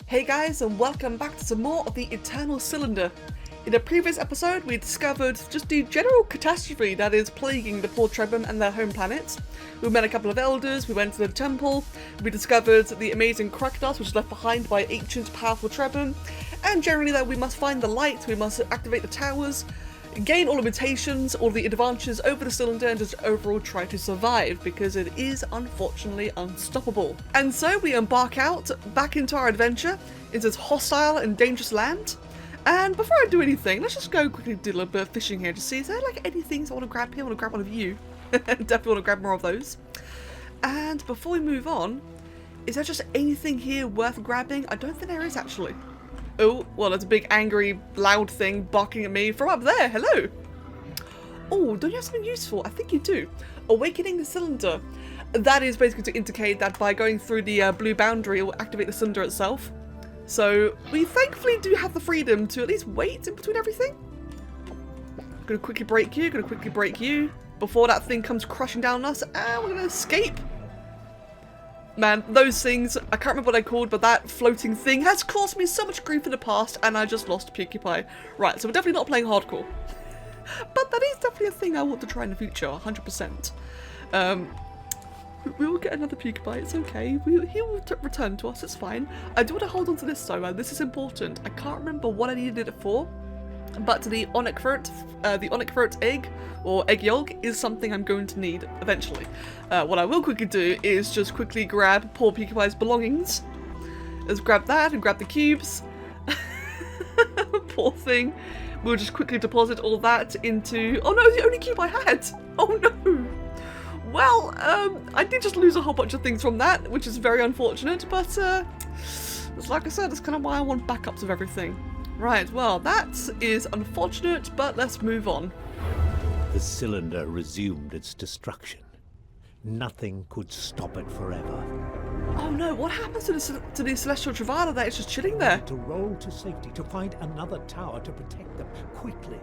Hey guys, and welcome back to some more of the Eternal Cylinder. In a previous episode, we discovered just the general catastrophe that is plaguing the poor Trebhum and their home planet. We met a couple of elders, we went to the temple, we discovered the amazing crocodiles which was left behind by ancient powerful Trebhum, and generally that we must find the light, we must activate the towers, gain all the mutations, all the advantages over the cylinder, and just overall try to survive, because it is unfortunately unstoppable. And so we embark out back into our adventure into this hostile and dangerous land. And before I do anything, let's just go quickly do a little bit of fishing here to see, is there like any things I want to grab here? I want to grab one of you. Definitely want to grab more of those. And before we move on, is there just anything here worth grabbing? I don't think there is actually. Oh, well, there's a big, angry, loud thing barking at me from up there. Hello. Oh, don't you have something useful? I think you do. Awakening the cylinder. That is basically to indicate that by going through the blue boundary, it will activate the cylinder itself. So we thankfully do have the freedom to at least wait in between everything. Gonna quickly break you. Gonna quickly break you before that thing comes crushing down on us. And we're gonna escape. Man, those things, I can't remember what they're called, but that floating thing has caused me so much grief in the past, and I just lost PewDiePie. Right, so we're definitely not playing hardcore. But that is definitely a thing I want to try in the future, 100%. We will get another PewDiePie, it's okay. He will return to us, it's fine. I do want to hold on to this though, this is important. I can't remember what I needed it for, but the onyx throat egg, or egg yolk, is something I'm going to need eventually. What I will quickly do is just quickly grab poor PewDiePie's belongings. Let's grab that and grab the cubes. Poor thing. We'll just quickly deposit all that into... Oh no, it's the only cube I had! Oh no! Well, I did just lose a whole bunch of things from that, which is very unfortunate, but like I said, that's kind of why I want backups of everything. Right, well, that is unfortunate, but let's move on. The cylinder resumed its destruction. Nothing could stop it forever. Oh no, what happens to the Celestial Travada that is just chilling there? To roll to safety, to find another tower to protect them, quickly.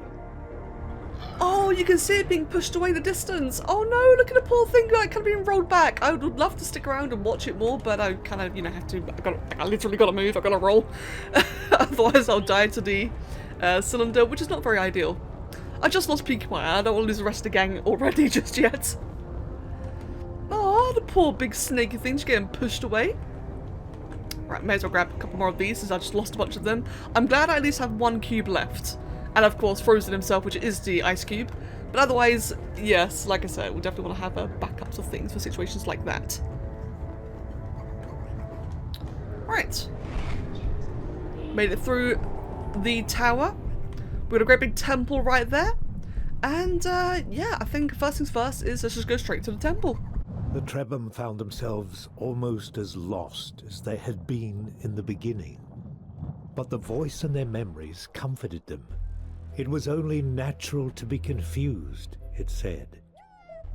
Oh, you can see it being pushed away in the distance. Oh no, look at the poor thing like kind of being rolled back. I would love to stick around and watch it more, but I kind of, have to, I literally got to move, I've got to roll. Otherwise I'll die to the cylinder, which is not very ideal. I just lost PewDiePie, I don't want to lose the rest of the gang already just yet. Oh, the poor big snaky thing's getting pushed away. Right, may as well grab a couple more of these since I just lost a bunch of them. I'm glad I at least have one cube left. And of course Frozen himself, which is the ice cube. But otherwise, yes, like I said, we'll definitely want to have backups of things for situations like that. Right. Made it through the tower. We've got a great big temple right there. And yeah, I think first things first is let's just go straight to the temple. The Trebhum found themselves almost as lost as they had been in the beginning. But the voice in their memories comforted them. It was only natural to be confused, it said.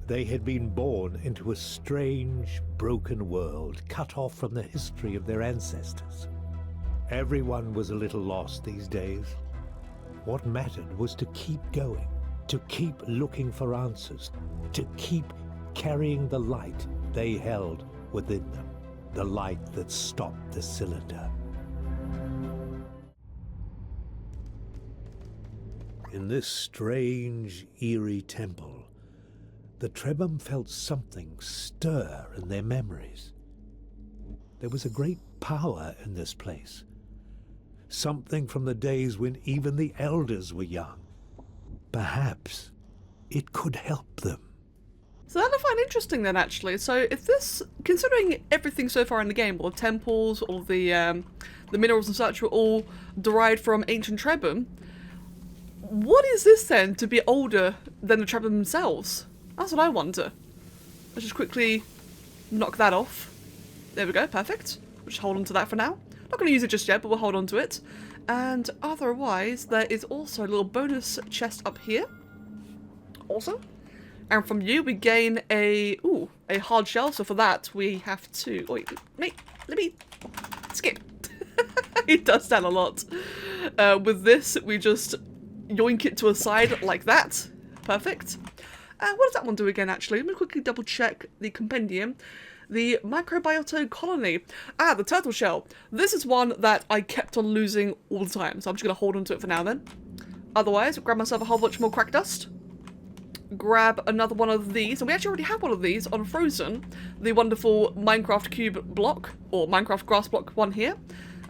They had been born into a strange, broken world, cut off from the history of their ancestors. Everyone was a little lost these days. What mattered was to keep going, to keep looking for answers, to keep carrying the light they held within them, the light that stopped the cylinder. In this strange, eerie temple, the Trebhum felt something stir in their memories. There was a great power in this place. Something from the days when even the elders were young. Perhaps it could help them. So that I find interesting then, actually. So if this, considering everything so far in the game, all the temples, all the minerals and such were all derived from ancient Trebhum, what is this then to be older than the Trebhum themselves? That's what I wonder. Let's just quickly knock that off. There we go, perfect. We'll just hold on to that for now. Not going to use it just yet, but we'll hold on to it. And otherwise, there is also a little bonus chest up here. Awesome. And from you, we gain a hard shell. So for that, we have to... Wait, mate, let me skip. It does that a lot. With this, we just yoink it to a side like that. Perfect. What does that one do again, actually? Let me quickly double check the compendium. The microbiota colony. Ah, the turtle shell. This is one that I kept on losing all the time, so I'm just going to hold on to it for now then. Otherwise, grab myself a whole bunch more crack dust. Grab another one of these, and we actually already have one of these on Frozen, the wonderful Minecraft cube block, or Minecraft grass block one here.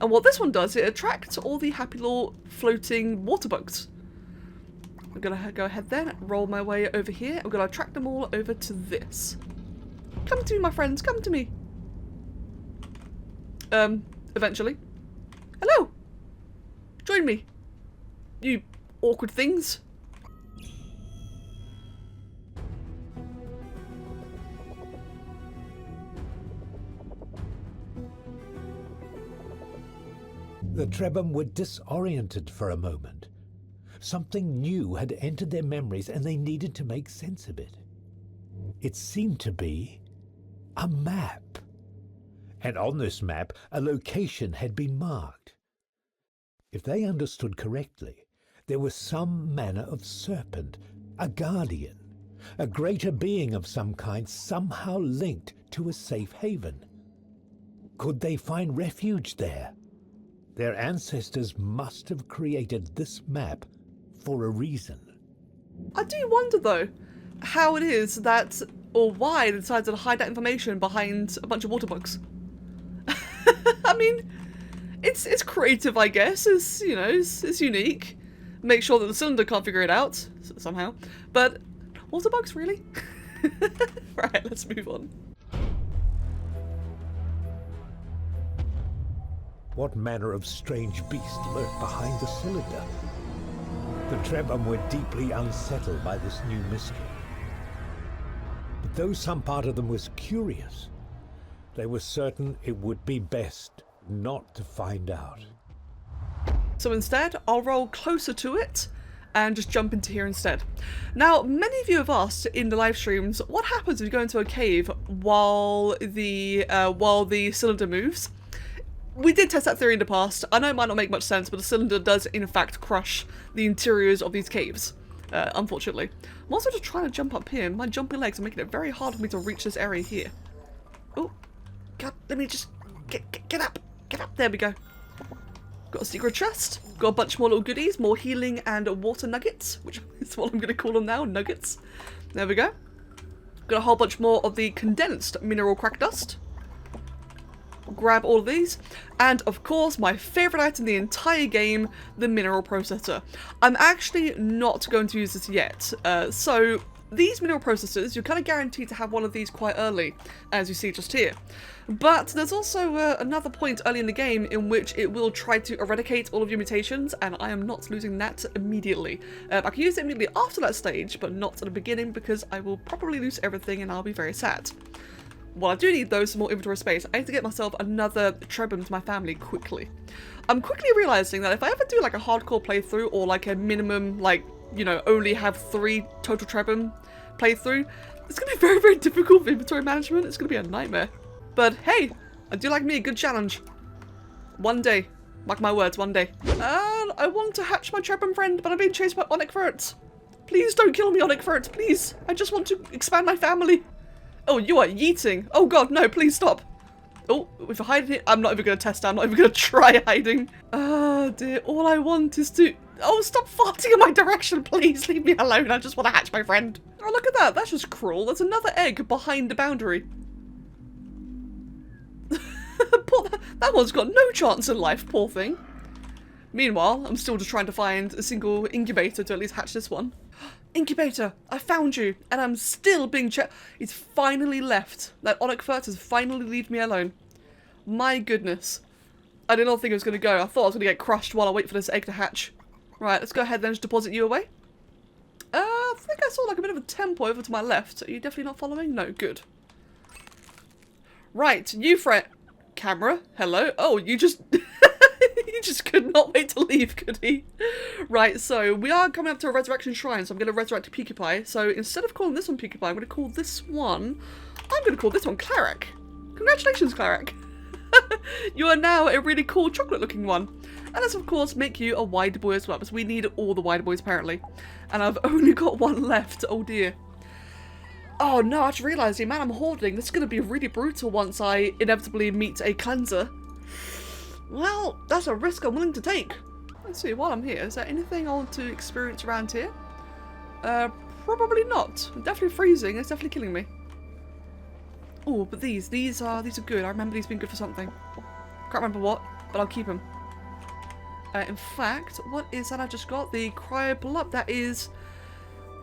And what this one does, it attracts all the happy little floating water bugs. I'm gonna go ahead then, roll my way over here. I'm gonna attract them all over to this. Come to me, my friends, come to me. Eventually. Hello! Join me. You awkward things. The Trebhum were disoriented for a moment. Something new had entered their memories and they needed to make sense of it. It seemed to be a map. And on this map, a location had been marked. If they understood correctly, there was some manner of serpent, a guardian, a greater being of some kind somehow linked to a safe haven. Could they find refuge there? Their ancestors must have created this map for a reason. I do wonder though, how it is that, or why they decided to hide that information behind a bunch of water bugs. I mean, it's creative, I guess. It's, you know, it's unique. Make sure that the cylinder can't figure it out somehow. But water bugs, really? Right, let's move on. What manner of strange beast lurked behind the cylinder? The Trebhum were deeply unsettled by this new mystery. But though some part of them was curious, they were certain it would be best not to find out. So instead, I'll roll closer to it and just jump into here instead. Now, many of you have asked in the live streams, what happens if you go into a cave while the cylinder moves? We did test that theory in the past. I know it might not make much sense, but the cylinder does in fact crush the interiors of these caves, unfortunately. I'm also just trying to jump up here. My jumpy legs are making it very hard for me to reach this area here. Oh, God, let me just get up. Get up, there we go. Got a secret chest. Got a bunch more little goodies, more healing and water nuggets, which is what I'm going to call them now, nuggets. There we go. Got a whole bunch more of the condensed mineral crack dust. Grab all of these, and of course my favourite item in the entire game, the mineral processor. I'm actually not going to use this yet, so these mineral processors, you're kind of guaranteed to have one of these quite early, as you see just here. But there's also another point early in the game in which it will try to eradicate all of your mutations, and I am not losing that immediately. I can use it immediately after that stage, but not at the beginning, because I will probably lose everything and I'll be very sad. Well, I do need though some more inventory space. I need to get myself another Trebhum to my family quickly. I'm quickly realizing that if I ever do like a hardcore playthrough or like a minimum, like, you know, only have 3 total Trebhum playthrough, it's gonna be very, very difficult for inventory management. It's gonna be a nightmare. But hey, I do like me a good challenge. One day, mark my words, one day. And I want to hatch my Trebhum friend, but I'm being chased by Onyx ferrets. Please don't kill me, Onyx ferrets, please. I just want to expand my family. Oh, you are yeeting. Oh god, no, please stop. Oh, if I hide it, I'm not even going to test it. I'm not even going to try hiding. Oh dear, all I want is to... Oh, stop farting in my direction, please. Leave me alone. I just want to hatch my friend. Oh, look at that. That's just cruel. There's another egg behind the boundary. That one's got no chance in life, poor thing. Meanwhile, I'm still just trying to find a single incubator to at least hatch this one. Incubator, I found you, and I'm still being checked. It's finally left. That Onyx ferret has finally left me alone. My goodness. I did not think it was going to go. I thought I was going to get crushed while I wait for this egg to hatch. Right, let's go ahead then and just deposit you away. I think I saw like a bit of a temple over to my left. Are you definitely not following? No, good. Right, you camera, hello. Oh, you just... He just could not wait to leave, could he? Right, so we are coming up to a resurrection shrine, so I'm going to resurrect Pewdiepie. So instead of calling this one Pewdiepie, I'm going to call this one... I'm going to call this one Cleric. Congratulations, Cleric. You are now a really cool chocolate-looking one. And let's, of course, make you a wide boy as well, because we need all the wide boys, apparently. And I've only got one left. Oh, dear. Oh no, I just realised the amount I'm hoarding, this is going to be really brutal once I inevitably meet a cleanser. Well, that's a risk I'm willing to take. Let's see, while I'm here, is there anything I want to experience around here? Probably not. Definitely freezing, it's definitely killing me. Oh, but these are good. I remember these being good for something. Can't remember what, but I'll keep them. In fact, what is that I just got? The cryo blood. That is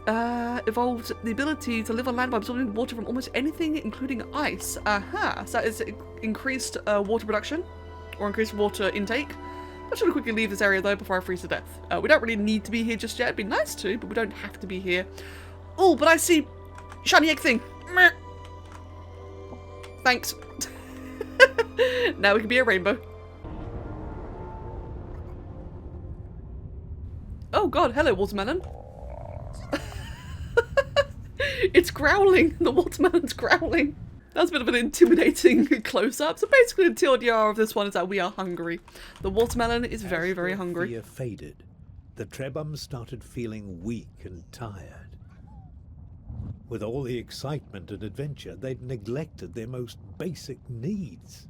evolved the ability to live on land by absorbing water from almost anything, including ice. Aha! So that is increased water production, or increased water intake. I should quickly leave this area though before I freeze to death. We don't really need to be here just yet. It'd be nice to, but we don't have to be here. Oh, but I see shiny egg thing. Meh. Thanks. Now we can be a rainbow. Oh god, hello watermelon. It's growling. The watermelon's growling. That's a bit of an intimidating close-up. So basically the TLDR of this one is that we are hungry. The watermelon is very, very hungry. Fear faded. The Trebhum started feeling weak and tired. With all the excitement and adventure, they'd neglected their most basic needs.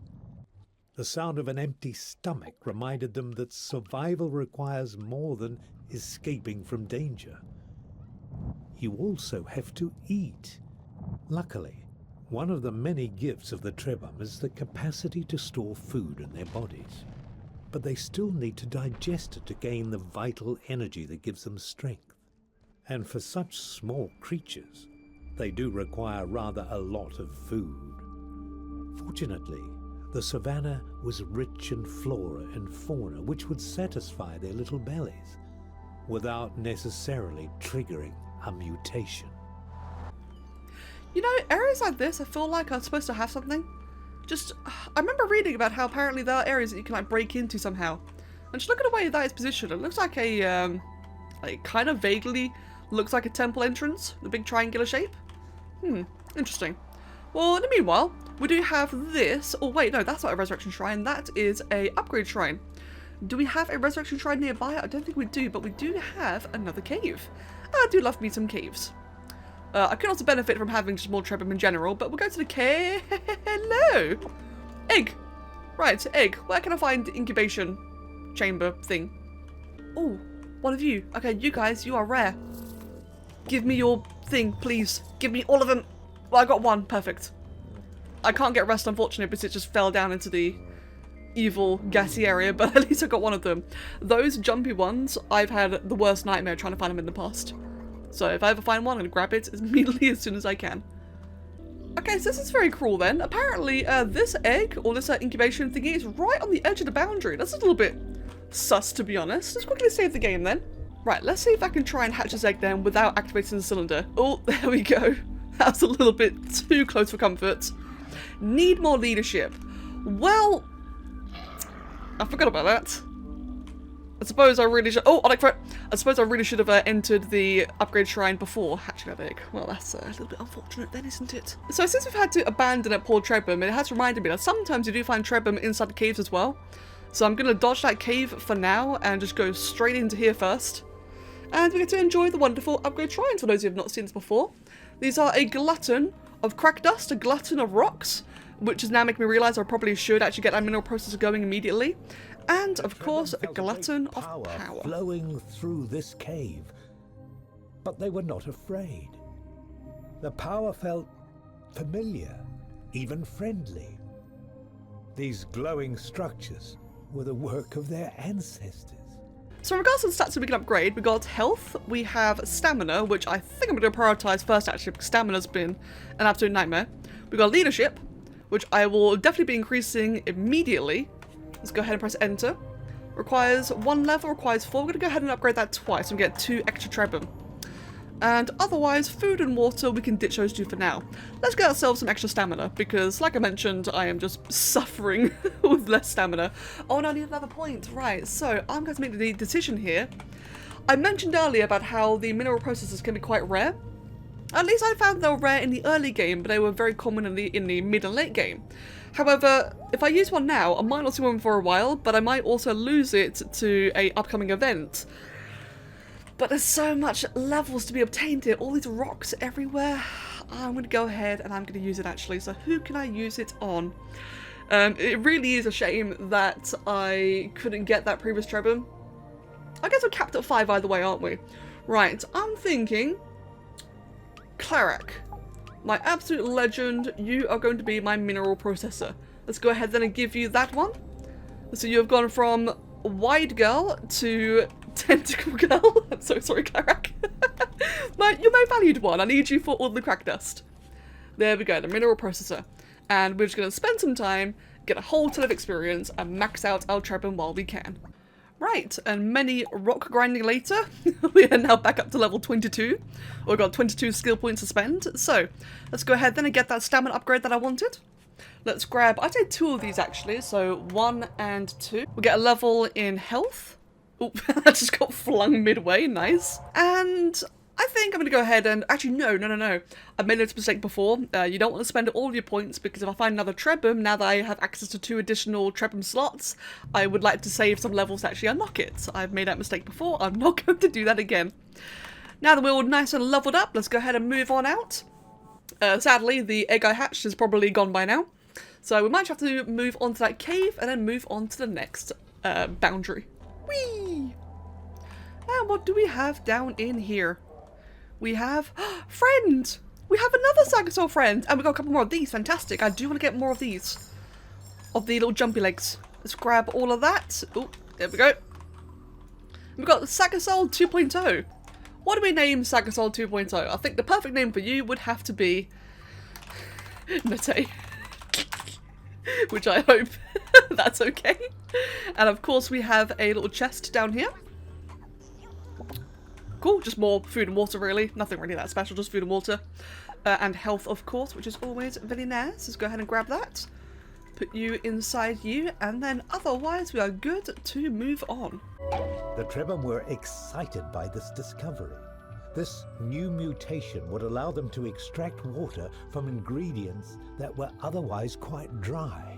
The sound of an empty stomach reminded them that survival requires more than escaping from danger. You also have to eat. Luckily, one of the many gifts of the Trebhum is the capacity to store food in their bodies. But they still need to digest it to gain the vital energy that gives them strength. And for such small creatures, they do require rather a lot of food. Fortunately, the savannah was rich in flora and fauna which would satisfy their little bellies without necessarily triggering a mutation. You know, areas like this, I feel like I'm supposed to have something. I remember reading about how apparently there are areas that you can like break into somehow. And just look at the way that is positioned. It looks like a, like kind of vaguely looks like a temple entrance, the big triangular shape. Interesting. Well, in the meanwhile, we do have this. Oh wait, no, that's not a resurrection shrine. That is a upgrade shrine. Do we have a resurrection shrine nearby? I don't think we do, but we do have another cave. I do love me some caves. I could also benefit from having just more Trebhum in general, but we'll go to the cave. Hello! Egg! Right, egg. Where can I find the incubation chamber thing? Oh, one of you. Okay, you guys, you are rare. Give me your thing, please. Give me all of them. Well, I got one. Perfect. I can't get rest, unfortunately, because it just fell down into the evil gassy area, but at least I got one of them. Those jumpy ones, I've had the worst nightmare trying to find them in the past. So if I ever find one, I'm going to grab it immediately as soon as I can. Okay, so this is very cruel then. Apparently, this egg, or this incubation thingy, is right on the edge of the boundary. That's a little bit sus, to be honest. Let's quickly save the game then. Right, let's see if I can try and hatch this egg then without activating the cylinder. Oh, there we go. That's a little bit too close for comfort. Need more leadership. Well, I forgot about that. I suppose I really should. Oh, I suppose I really should have entered the upgrade shrine before hatching that egg. Well, that's a little bit unfortunate then, isn't it? So since we've had to abandon at poor Trebhum, it has reminded me that sometimes you do find Trebhum inside the caves as well. So I'm going to dodge that cave for now and just go straight into here first. And we get to enjoy the wonderful upgrade shrines for those who have not seen this before. These are a glutton of crack dust, a glutton of rocks, which is now making me realise I probably should actually get that mineral processor going immediately. And, of course, a glutton of power flowing through this cave. But they were not afraid. The power felt familiar, even friendly. These glowing structures were the work of their ancestors. So in regards to the stats that we can upgrade, we got health, we have stamina, which I think I'm going to prioritise first actually, because stamina's been an absolute nightmare. We got leadership, which I will definitely be increasing immediately. Let's go ahead and press enter. Requires 1 level, requires 4. We're going to go ahead and upgrade that twice and get 2 extra Trebhum. And otherwise, food and water, we can ditch those two for now. Let's get ourselves some extra stamina, because like I mentioned, I am just suffering with less stamina. Oh, and I need another point. Right, so I'm going to make the decision here. I mentioned earlier about how the mineral processors can be quite rare. At least I found they were rare in the early game, but they were very common in the mid and late game. However, if I use one now, I might not see one for a while, but I might also lose it to a upcoming event. But there's so much levels to be obtained here. All these rocks everywhere. I'm going to go ahead and I'm going to use it actually. So who can I use it on? It really is a shame that I couldn't get that previous Trebhum. I guess we're capped at 5 either way, aren't we? Right, I'm thinking Cleric. My absolute legend, you are going to be my mineral processor. Let's go ahead then and give you that one. So you have gone from Wide Girl to Tentacle Girl. I'm so sorry, Cleric. You're my valued one. I need you for all the crack dust. There we go, the mineral processor. And we're just going to spend some time, get a whole ton of experience, and max out our Trebhum while we can. Right, and many rock grinding later, we are now back up to level 22. We've got 22 skill points to spend. So, let's go ahead then and get that stamina upgrade that I wanted. Let's grab, I'd say 2 of these actually, so 1 and 2. We'll get a level in health. Oh, I just got flung midway, nice. And I think I'm going to go ahead and, actually no. I've made this mistake before. You don't want to spend all of your points because if I find another Trebhum, now that I have access to 2 additional Trebhum slots, I would like to save some levels to actually unlock it. I've made that mistake before. I'm not going to do that again. Now that we're all nice and leveled up, let's go ahead and move on out. Sadly, the egg I hatched is probably gone by now. So we might have to move on to that cave and then move on to the next boundary. Whee! And what do we have down in here? We have friend. We have another Sagasol friend, and we got a couple more of these. Fantastic! I do want to get more of these, of the little jumpy legs. Let's grab all of that. Oh, there we go. We've got Sagasol 2.0. What do we name Sagasol 2.0? I think the perfect name for you would have to be Nate, which I hope that's okay. And of course, we have a little chest down here. Cool, just more food and water really. Nothing really that special, just food and water. And health, of course, which is always very nice. Let's go ahead and grab that. Put you inside you, and then otherwise we are good to move on. The Trebhum were excited by this discovery. This new mutation would allow them to extract water from ingredients that were otherwise quite dry.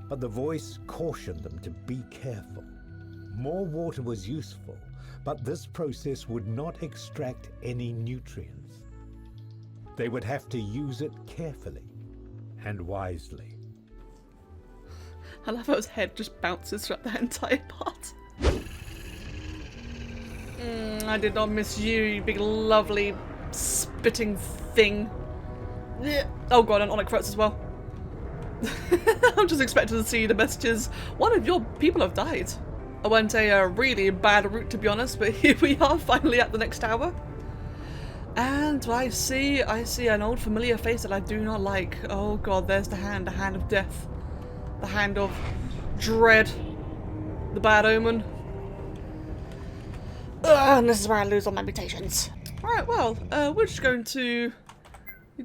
But the voice cautioned them to be careful. More water was useful, but this process would not extract any nutrients. They would have to use it carefully and wisely. I love how his head just bounces throughout that entire part. I did not miss you, you big lovely spitting thing. Oh god, and Onyx hurts as well. I'm just expecting to see the messages. One of your people have died. I went a really bad route to be honest, but here we are finally at the next tower. And I see an old familiar face that I do not like. Oh god, there's the hand of death. The hand of dread. The bad omen. Ugh, and this is where I lose all my mutations. Alright, well, we're just going to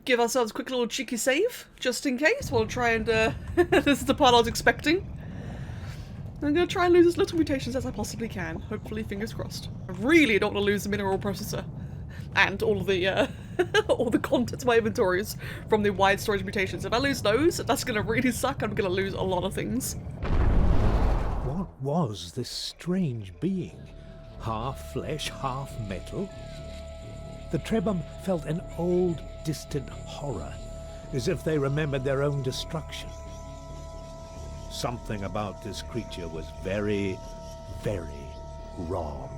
give ourselves a quick little cheeky save, just in case. We'll try and, this is the part I was expecting. I'm going to try and lose as little mutations as I possibly can. Hopefully, fingers crossed. I really don't want to lose the mineral processor. And all of the, all the contents of my inventories from the wide storage mutations. If I lose those, that's going to really suck. I'm going to lose a lot of things. What was this strange being? Half flesh, half metal? The Trebhum felt an old, distant horror, as if they remembered their own destruction. Something about this creature was very, very wrong.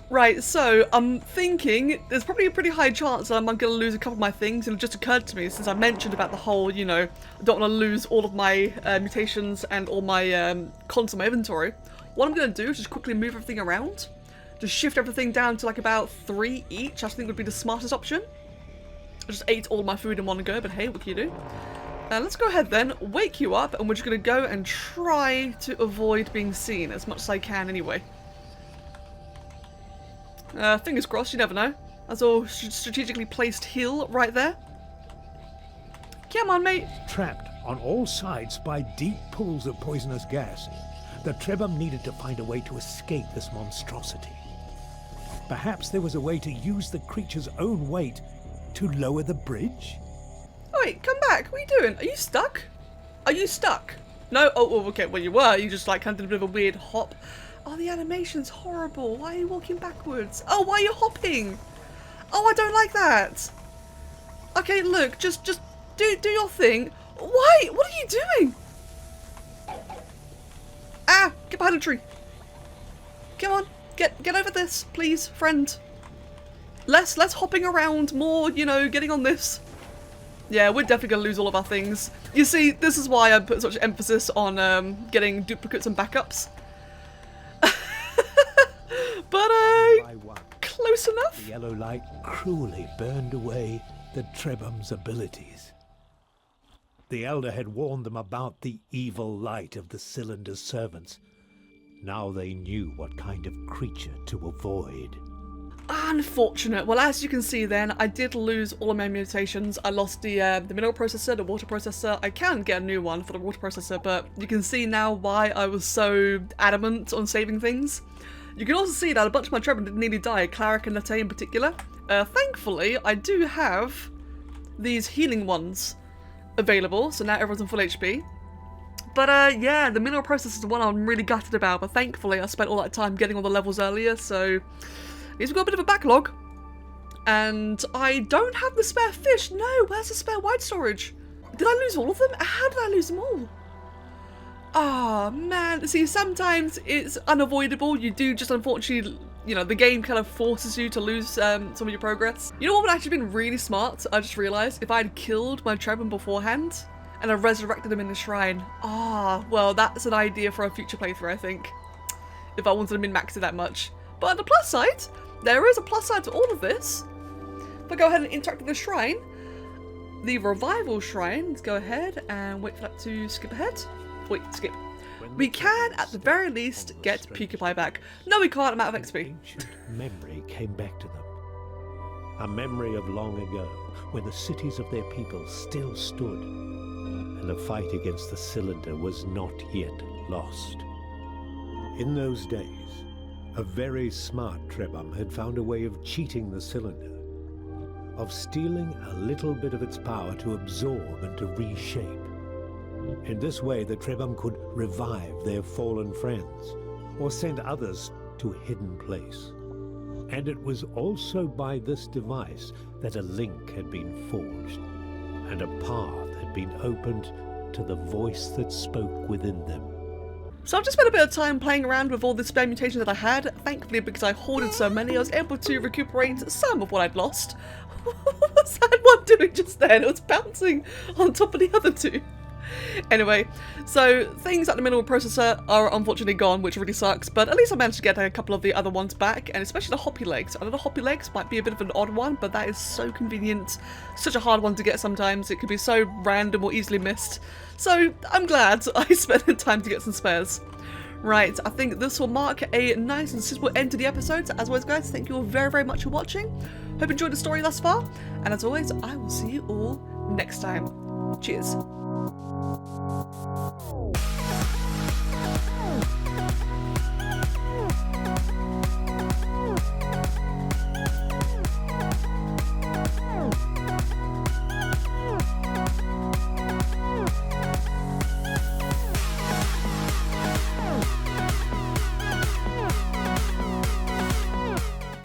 Right, so I'm thinking there's probably a pretty high chance that I'm going to lose a couple of my things. It just occurred to me since I mentioned about the whole, you know, I don't want to lose all of my mutations and all my contents in my inventory. What I'm going to do is just quickly move everything around. Just shift everything down to like about 3 each, I think would be the smartest option. I just ate all my food in one go, but hey, what can you do? Let's go ahead then, wake you up, and we're just going to go and try to avoid being seen as much as I can anyway. Fingers crossed, you never know. That's all strategically placed hill right there. Come on, mate. Trapped on all sides by deep pools of poisonous gas, the Trebhum needed to find a way to escape this monstrosity. Perhaps there was a way to use the creature's own weight to lower the bridge? Oh wait, come back. What are you doing? Are you stuck? Are you stuck? No? Oh, okay, well you were. You just like kind of did a bit of a weird hop. Oh, the animation's horrible. Why are you walking backwards? Oh, why are you hopping? Oh, I don't like that. Okay, look, just do your thing. Why? What are you doing? Ah, get behind a tree. Come on, get over this, please, friend. Less hopping around, more, you know, getting on this. Yeah, we're definitely gonna lose all of our things. You see, this is why I put such emphasis on getting duplicates and backups. But close enough. The yellow light cruelly burned away the Trebhum's abilities. The Elder had warned them about the evil light of the Cylinder's servants. Now they knew what kind of creature to avoid. Unfortunate. Well, as you can see then, I did lose all of my mutations. I lost the mineral processor, the water processor. I can get a new one for the water processor, but you can see now why I was so adamant on saving things. You can also see that a bunch of my Trebhum did nearly die, Cleric and Latte in particular. Thankfully, I do have these healing ones available, so now everyone's on full HP. But yeah, the mineral processor is the one I'm really gutted about, but thankfully I spent all that time getting all the levels earlier, so at least we've got a bit of a backlog. And I don't have the spare fish. No, where's the spare wide storage? Did I lose all of them? How did I lose them all? Oh man, see, sometimes it's unavoidable. You do just, unfortunately, you know, the game kind of forces you to lose some of your progress. You know what would actually been really smart? I just realised, if I had killed my Trebhum beforehand and I resurrected them in the shrine. Ah, well, that's an idea for a future playthrough, I think, if I wanted to min-max it that much. But on the plus side, there is a plus side to all of this. If I go ahead and interact with the shrine, the revival shrine, let's go ahead and wait for that to skip ahead. Wait, skip. We can, at the very least, get Pewdiepie back. No, we can't, I'm out of XP. Ancient memory came back to them. A memory of long ago, when the cities of their people still stood, and the fight against the Cylinder was not yet lost. In those days, a very smart Trebhum had found a way of cheating the Cylinder, of stealing a little bit of its power to absorb and to reshape. In this way, the Trebhum could revive their fallen friends, or send others to a hidden place. And it was also by this device that a link had been forged, and a path had been opened to the voice that spoke within them. So I've just spent a bit of time playing around with all the spare mutations that I had. Thankfully, because I hoarded so many, I was able to recuperate some of what I'd lost. What was that one doing just then? It was bouncing on top of the other two. Anyway, so things like the mineral processor are unfortunately gone, which really sucks, but at least I managed to get a couple of the other ones back, and especially the hoppy legs. I know the hoppy legs might be a bit of an odd one, but that is so convenient. Such a hard one to get sometimes. It could be so random or easily missed. So I'm glad I spent the time to get some spares. Right, I think this will mark a nice and suitable end to the episode. So as always, guys, thank you all very, very much for watching. Hope you enjoyed the story thus far, and as always, I will see you all next time. Cheers.